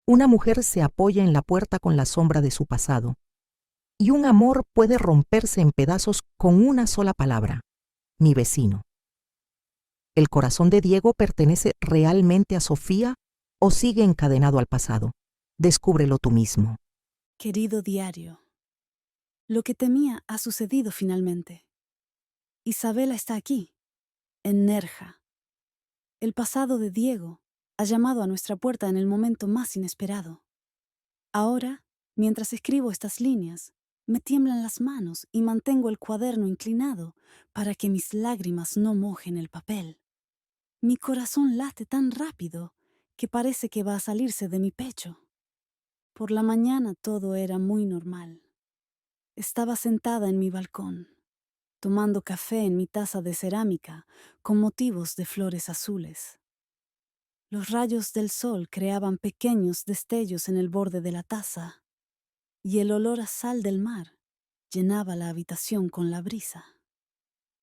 Una mujer se apoya en la puerta con la sombra de su pasado, y un amor puede romperse en pedazos con una sola palabra: mi vecino. ¿El corazón de Diego pertenece realmente a Sofía o sigue encadenado al pasado? Descúbrelo tú mismo. Querido diario, lo que temía ha sucedido finalmente. Isabela está aquí, en Nerja. El pasado de Diego ha llamado a nuestra puerta en el momento más inesperado. Ahora, mientras escribo estas líneas, me tiemblan las manos y mantengo el cuaderno inclinado para que mis lágrimas no mojen el papel. Mi corazón late tan rápido que parece que va a salirse de mi pecho. Por la mañana todo era muy normal. Estaba sentada en mi balcón, tomando café en mi taza de cerámica con motivos de flores azules. Los rayos del sol creaban pequeños destellos en el borde de la taza, y el olor a sal del mar llenaba la habitación con la brisa.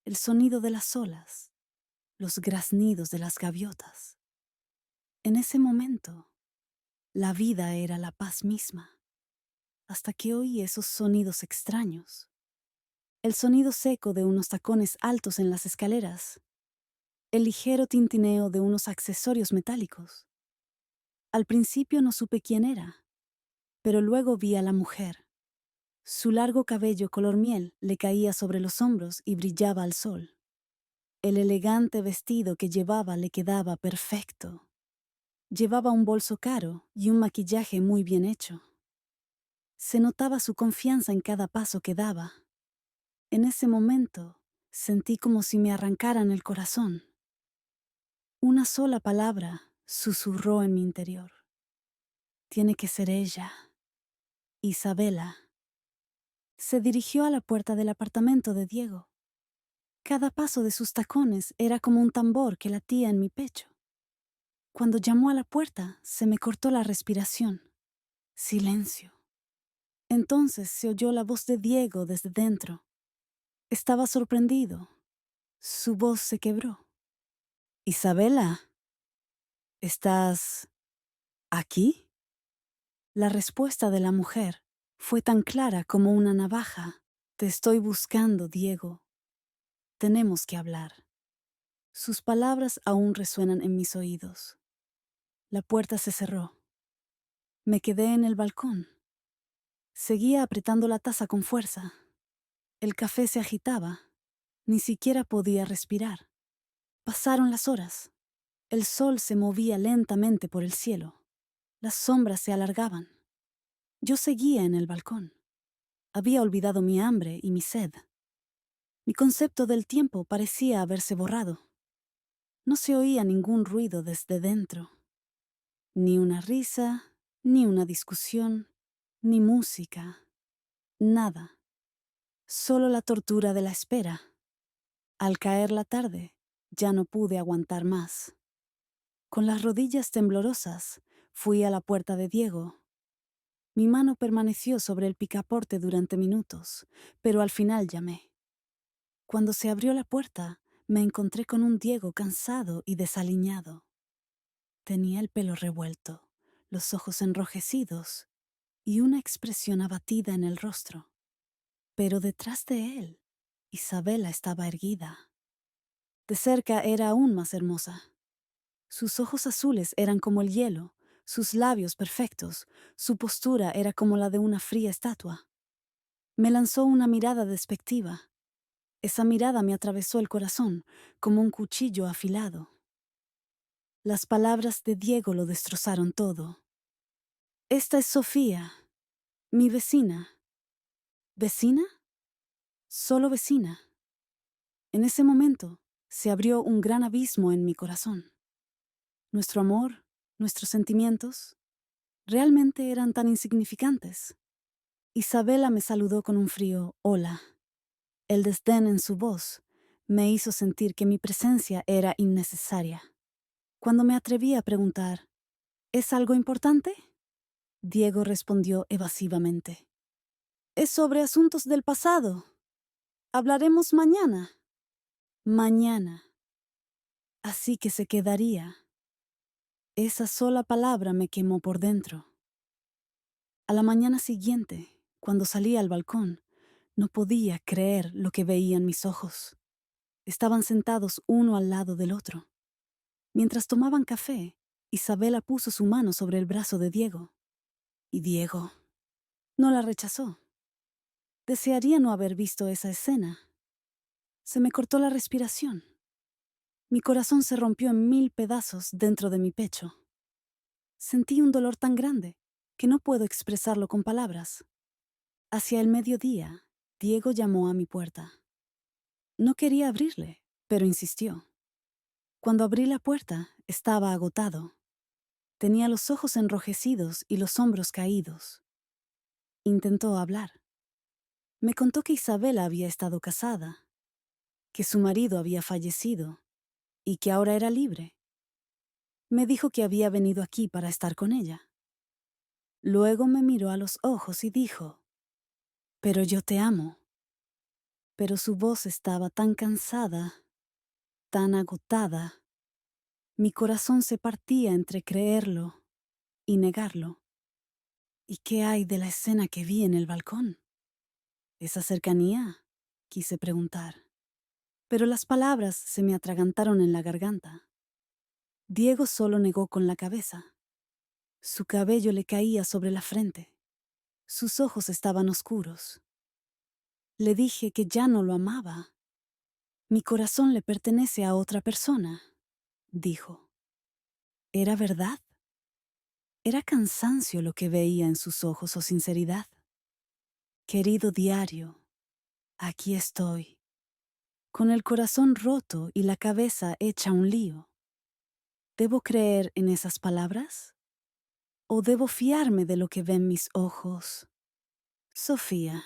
El sonido de las olas, los graznidos de las gaviotas. En ese momento, la vida era la paz misma, hasta que oí esos sonidos extraños. El sonido seco de unos tacones altos en las escaleras, el ligero tintineo de unos accesorios metálicos. Al principio no supe quién era, pero luego vi a la mujer. Su largo cabello color miel le caía sobre los hombros y brillaba al sol. El elegante vestido que llevaba le quedaba perfecto. Llevaba un bolso caro y un maquillaje muy bien hecho. Se notaba su confianza en cada paso que daba. En ese momento sentí como si me arrancaran el corazón. Una sola palabra susurró en mi interior. Tiene que ser ella, Isabela. Se dirigió a la puerta del apartamento de Diego. Cada paso de sus tacones era como un tambor que latía en mi pecho. Cuando llamó a la puerta, se me cortó la respiración. Silencio. Entonces se oyó la voz de Diego desde dentro. Estaba sorprendido. Su voz se quebró. Isabela, ¿estás aquí? La respuesta de la mujer fue tan clara como una navaja. Te estoy buscando, Diego. Tenemos que hablar. Sus palabras aún resuenan en mis oídos. La puerta se cerró. Me quedé en el balcón. Seguía apretando la taza con fuerza. El café se agitaba. Ni siquiera podía respirar. Pasaron las horas. El sol se movía lentamente por el cielo. Las sombras se alargaban. Yo seguía en el balcón. Había olvidado mi hambre y mi sed. Mi concepto del tiempo parecía haberse borrado. No se oía ningún ruido desde dentro. Ni una risa, ni una discusión, ni música. Nada. Solo la tortura de la espera. Al caer la tarde, ya no pude aguantar más. Con las rodillas temblorosas, fui a la puerta de Diego. Mi mano permaneció sobre el picaporte durante minutos, pero al final llamé. Cuando se abrió la puerta, me encontré con un Diego cansado y desaliñado. Tenía el pelo revuelto, los ojos enrojecidos y una expresión abatida en el rostro. Pero detrás de él, Isabela estaba erguida. De cerca era aún más hermosa. Sus ojos azules eran como el hielo, sus labios perfectos, su postura era como la de una fría estatua. Me lanzó una mirada despectiva. Esa mirada me atravesó el corazón como un cuchillo afilado. Las palabras de Diego lo destrozaron todo. Esta es Sofía, mi vecina. ¿Vecina? Solo vecina. En ese momento se abrió un gran abismo en mi corazón. Nuestro amor, nuestros sentimientos, realmente eran tan insignificantes. Isabela me saludó con un frío hola. El desdén en su voz me hizo sentir que mi presencia era innecesaria. Cuando me atreví a preguntar, ¿es algo importante? Diego respondió evasivamente. Es sobre asuntos del pasado. Hablaremos mañana. Mañana. Así que se quedaría. Esa sola palabra me quemó por dentro. A la mañana siguiente, cuando salí al balcón, no podía creer lo que veían mis ojos. Estaban sentados uno al lado del otro. Mientras tomaban café, Isabela puso su mano sobre el brazo de Diego. Y Diego no la rechazó. Desearía no haber visto esa escena. Se me cortó la respiración. Mi corazón se rompió en 1000 pedazos dentro de mi pecho. Sentí un dolor tan grande que no puedo expresarlo con palabras. Hacia el mediodía, Diego llamó a mi puerta. No quería abrirle, pero insistió. Cuando abrí la puerta, estaba agotado. Tenía los ojos enrojecidos y los hombros caídos. Intentó hablar. Me contó que Isabela había estado casada, que su marido había fallecido y que ahora era libre. Me dijo que había venido aquí para estar con ella. Luego me miró a los ojos y dijo, «Pero yo te amo». Pero su voz estaba tan cansada, tan agotada. Mi corazón se partía entre creerlo y negarlo. ¿Y qué hay de la escena que vi en el balcón? ¿Esa cercanía?, quise preguntar. Pero las palabras se me atragantaron en la garganta. Diego solo negó con la cabeza. Su cabello le caía sobre la frente. Sus ojos estaban oscuros. Le dije que ya no lo amaba. Mi corazón le pertenece a otra persona, dijo. ¿Era verdad? ¿Era cansancio lo que veía en sus ojos o sinceridad? Querido diario, aquí estoy, con el corazón roto y la cabeza hecha un lío. ¿Debo creer en esas palabras? ¿O debo fiarme de lo que ven mis ojos? Sofía.